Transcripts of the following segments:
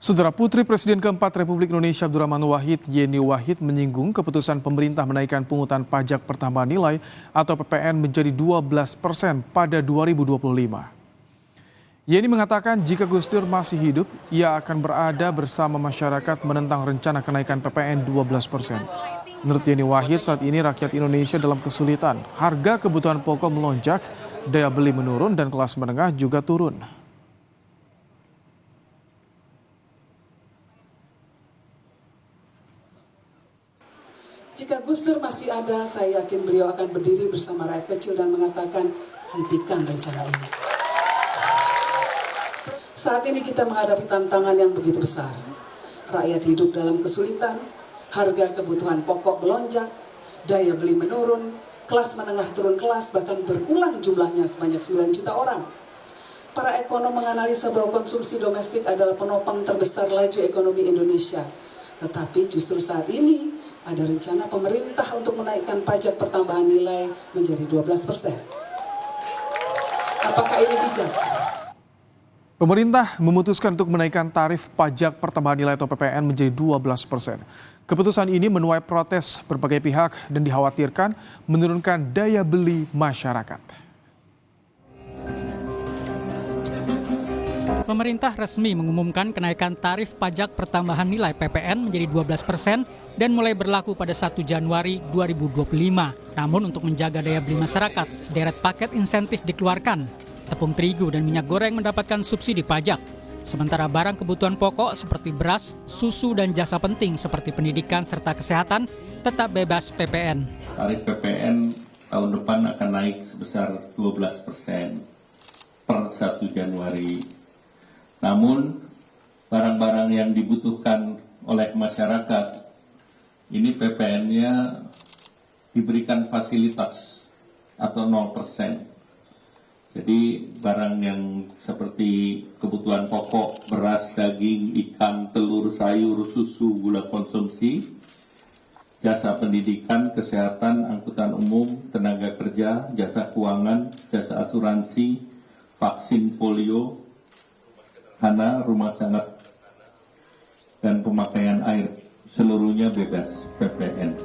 Saudara Putri Presiden keempat Republik Indonesia Abdurrahman Wahid Yeni Wahid menyinggung keputusan pemerintah menaikkan pungutan pajak pertambahan nilai atau PPN menjadi 12% pada 2025. Yeni mengatakan jika Gus Dur masih hidup, ia akan berada bersama masyarakat menentang rencana kenaikan PPN 12%. Menurut Yeni Wahid, saat ini rakyat Indonesia dalam kesulitan. Harga kebutuhan pokok melonjak, daya beli menurun dan kelas menengah juga turun. Jika Gus Dur masih ada, saya yakin beliau akan berdiri bersama rakyat kecil dan mengatakan, hentikan rencana ini. Saat ini kita menghadapi tantangan yang begitu besar. Rakyat hidup dalam kesulitan, harga kebutuhan pokok melonjak, daya beli menurun, kelas menengah turun kelas, bahkan berkurang jumlahnya sebanyak 9 juta orang. Para ekonom menganalisa bahwa konsumsi domestik adalah penopang terbesar laju ekonomi Indonesia. Tetapi justru saat ini, ada rencana pemerintah untuk menaikkan pajak pertambahan nilai menjadi 12%. Apakah ini bijak? Pemerintah memutuskan untuk menaikkan tarif pajak pertambahan nilai atau PPN menjadi 12%. Keputusan ini menuai protes berbagai pihak dan dikhawatirkan menurunkan daya beli masyarakat. Pemerintah resmi mengumumkan kenaikan tarif pajak pertambahan nilai PPN menjadi 12% dan mulai berlaku pada 1 Januari 2025. Namun untuk menjaga daya beli masyarakat, sederet paket insentif dikeluarkan. Tepung terigu dan minyak goreng mendapatkan subsidi pajak. Sementara barang kebutuhan pokok seperti beras, susu dan jasa penting seperti pendidikan serta kesehatan tetap bebas PPN. Tarif PPN tahun depan akan naik sebesar 12% per 1 Januari. Namun, barang-barang yang dibutuhkan oleh masyarakat, ini PPN-nya diberikan fasilitas atau 0%. Jadi, barang yang seperti kebutuhan pokok, beras, daging, ikan, telur, sayur, susu, gula konsumsi, jasa pendidikan, kesehatan, angkutan umum, tenaga kerja, jasa keuangan, jasa asuransi, vaksin polio, hana, rumah sangat, dan pemakaian air, seluruhnya bebas PPN.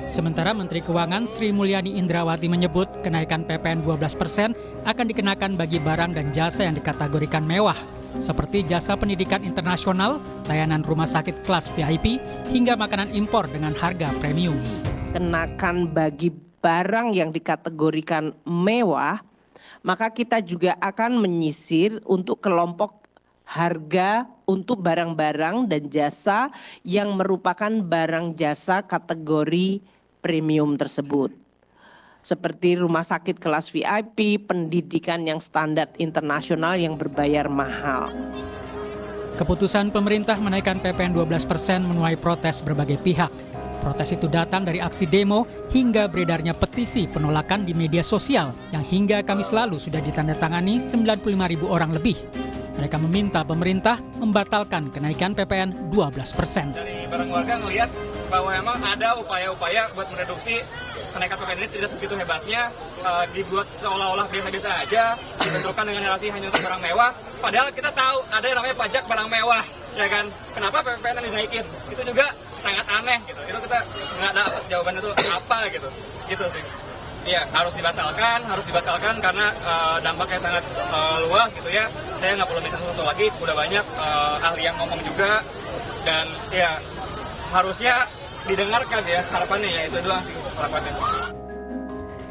Sementara Menteri Keuangan Sri Mulyani Indrawati menyebut kenaikan PPN 12% akan dikenakan bagi barang dan jasa yang dikategorikan mewah, seperti jasa pendidikan internasional, layanan rumah sakit kelas VIP, hingga makanan impor dengan harga premium. Kenakan bagi barang yang dikategorikan mewah, maka kita juga akan menyisir untuk kelompok harga untuk barang-barang dan jasa yang merupakan barang jasa kategori premium tersebut. Seperti rumah sakit kelas VIP, pendidikan yang standar internasional yang berbayar mahal. Keputusan pemerintah menaikkan PPN 12% menuai protes berbagai pihak. Protes itu datang dari aksi demo hingga beredarnya petisi penolakan di media sosial yang hingga Kamis lalu sudah ditandatangani 95.000 orang lebih. Mereka meminta pemerintah membatalkan kenaikan PPN 12%. Dari barang warga melihat bahwa memang ada upaya-upaya buat mereduksi kenaikan PPN ini tidak sebegitu hebatnya, dibuat seolah-olah biasa-biasa aja, dibenturkan dengan narasi hanya untuk barang mewah. Padahal kita tahu ada yang namanya pajak barang mewah, ya kan? Kenapa PPN dinaikin? Itu juga sangat aneh gitu. Itu kita nggak dapat jawaban itu apa gitu. Gitu sih. Iya, harus dibatalkan karena dampaknya sangat luas gitu ya. Saya nggak perlu misal satu lagi, udah banyak ahli yang ngomong juga, dan ya harusnya didengarkan ya harapannya, ya itu doang sih harapannya.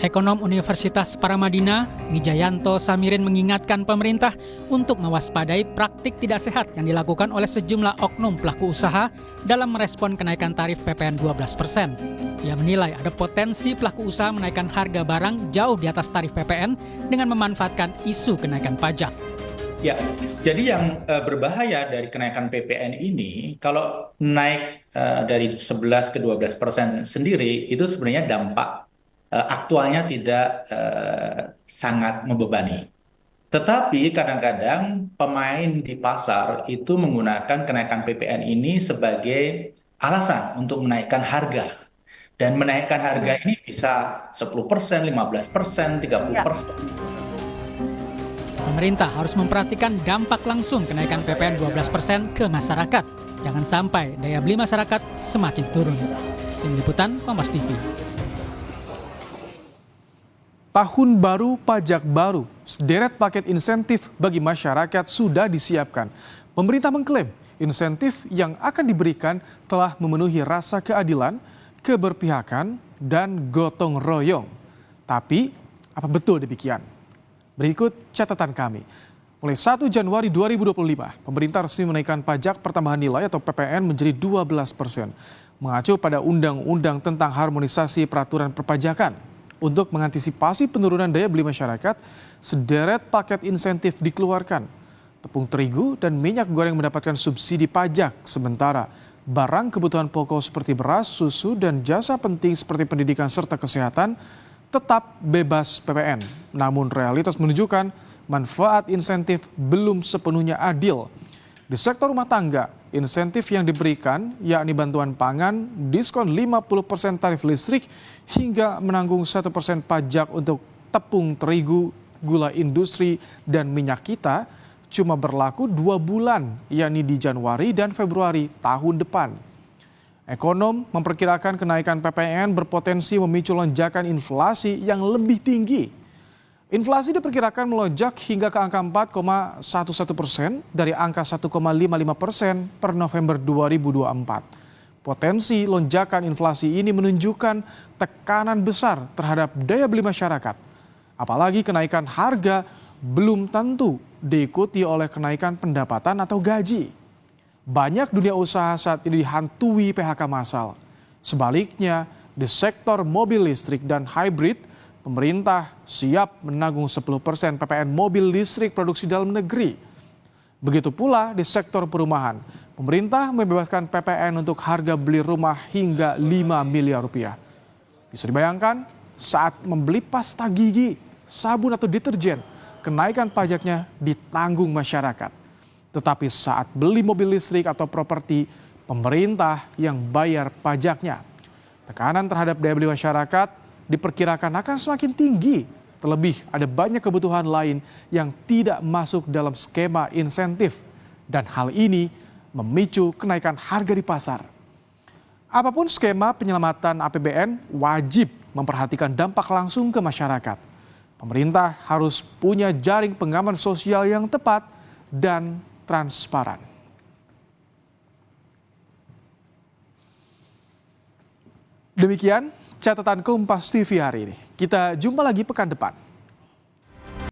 Ekonom Universitas Paramadina, Wijayanto Samirin mengingatkan pemerintah untuk mewaspadai praktik tidak sehat yang dilakukan oleh sejumlah oknum pelaku usaha dalam merespon kenaikan tarif PPN 12%. Ia menilai ada potensi pelaku usaha menaikkan harga barang jauh di atas tarif PPN dengan memanfaatkan isu kenaikan pajak. Ya, jadi yang berbahaya dari kenaikan PPN ini, kalau naik dari 11 ke 12% sendiri, itu sebenarnya dampak aktualnya tidak sangat membebani. Tetapi kadang-kadang pemain di pasar itu menggunakan kenaikan PPN ini sebagai alasan untuk menaikkan harga. Dan menaikkan harga ini bisa 10%, 15%, 30%. Pemerintah harus memperhatikan dampak langsung kenaikan PPN 12% ke masyarakat. Jangan sampai daya beli masyarakat semakin turun. Tim Liputan Kompas TV. Tahun baru, pajak baru, sederet paket insentif bagi masyarakat sudah disiapkan. Pemerintah mengklaim insentif yang akan diberikan telah memenuhi rasa keadilan, keberpihakan, dan gotong royong. Tapi, apa betul demikian? Berikut catatan kami. Mulai 1 Januari 2025, pemerintah resmi menaikkan pajak pertambahan nilai atau PPN menjadi 12%. Mengacu pada Undang-Undang tentang Harmonisasi Peraturan Perpajakan. Untuk mengantisipasi penurunan daya beli masyarakat, sederet paket insentif dikeluarkan. Tepung terigu dan minyak goreng mendapatkan subsidi pajak, sementara barang kebutuhan pokok seperti beras, susu, dan jasa penting seperti pendidikan serta kesehatan tetap bebas PPN. Namun realitas menunjukkan manfaat insentif belum sepenuhnya adil. Di sektor rumah tangga, insentif yang diberikan yakni bantuan pangan, diskon 50% tarif listrik, hingga menanggung 1% pajak untuk tepung terigu, gula industri, dan minyak kita cuma berlaku 2 bulan, yakni di Januari dan Februari tahun depan. Ekonom memperkirakan kenaikan PPN berpotensi memicu lonjakan inflasi yang lebih tinggi. Inflasi diperkirakan melonjak hingga ke angka 4,11% dari angka 1,55% per November 2024. Potensi lonjakan inflasi ini menunjukkan tekanan besar terhadap daya beli masyarakat. Apalagi kenaikan harga belum tentu diikuti oleh kenaikan pendapatan atau gaji. Banyak dunia usaha saat ini dihantui PHK massal. Sebaliknya, di sektor mobil listrik dan hybrid, pemerintah siap menanggung 10% PPN mobil listrik produksi dalam negeri. Begitu pula di sektor perumahan. Pemerintah membebaskan PPN untuk harga beli rumah hingga 5 miliar rupiah. Bisa dibayangkan saat membeli pasta gigi, sabun atau deterjen, kenaikan pajaknya ditanggung masyarakat. Tetapi saat beli mobil listrik atau properti, pemerintah yang bayar pajaknya. Tekanan terhadap daya beli masyarakat diperkirakan akan semakin tinggi. Terlebih ada banyak kebutuhan lain yang tidak masuk dalam skema insentif. Dan hal ini memicu kenaikan harga di pasar. Apapun skema penyelamatan APBN wajib memperhatikan dampak langsung ke masyarakat. Pemerintah harus punya jaring pengaman sosial yang tepat dan transparan. Demikian catatan Kompas TV hari ini. Kita jumpa lagi pekan depan.